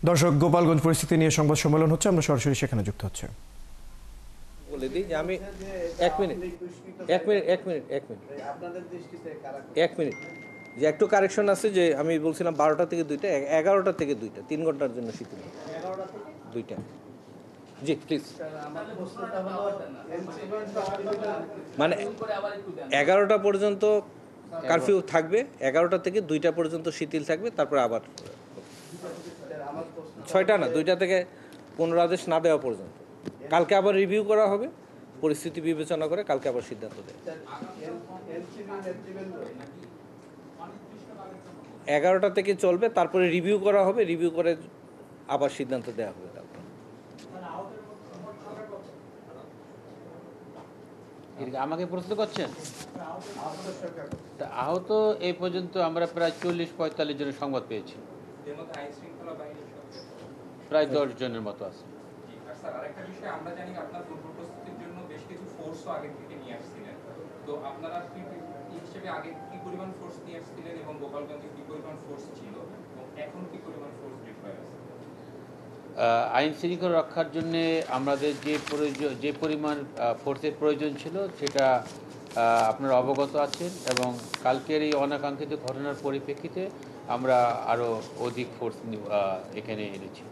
দর্শক, গোপালগঞ্জ পরিস্থিতি নিয়ে সংবাদ সম্মেলন হচ্ছে, আমরা সরাসরি সেখানে যুক্ত হচ্ছে। বলে দিই যে আমি এক মিনিট যে একটু কারেকশন আছে, যে আমি বলছিলাম 12টা থেকে 2টা, 11টা থেকে 2টা, 3 ঘন্টার জন্য শিথিল, 2টা। জি প্লিজ। মানে 11টা পর্যন্ত কারফিউ থাকবে, 11টা থেকে 2টা পর্যন্ত শিথিল থাকবে, তারপরে আবার 6টা না, 2টা থেকে পুনরাদেশ না দেওয়া পর্যন্ত। কালকে আবার রিভিউ করা হবে, পরিস্থিতি বিবেচনা করে কালকে আবার সিদ্ধান্ত দেয়। 11টা থেকে চলবে, তারপরে রিভিউ করা হবে, রিভিউ করে আবার সিদ্ধান্ত দেওয়া হবে। তারপর আমাকে প্রশ্ন করছেন, আহত এই পর্যন্ত আমরা প্রায় 40-45 জনের সংবাদ পেয়েছি, প্রায় 10 জনের মতো আছে। আরেকটা বিষয়, আমরা জানি আপনার পূর্ব প্রস্তুতির জন্য বেশ কিছু ফোর্সও আগে থেকে নিয়ে আসছিলেন, তো আপনারা কি হিসেবে আগে কি পরিমাণ ফোর্স নিয়ে আসছিলেন এবং গোপালগঞ্জে কি পরিমাণ ফোর্স ছিল এবং এখন কি পরিমাণ ফোর্স রিকোয়ার আছে? আইন শৃঙ্খলা রক্ষার জন্য আমাদের যে পরিমাণ ফোর্সের প্রয়োজন ছিল সেটা আপনারা অবগত আছেন, এবং কালকের এই অনাকাঙ্ক্ষিত ঘটনার পরিপ্রেক্ষিতে আমরা আরও অধিক ফোর্স এখানে এনেছি।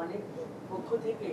অনেক পক্ষ থেকে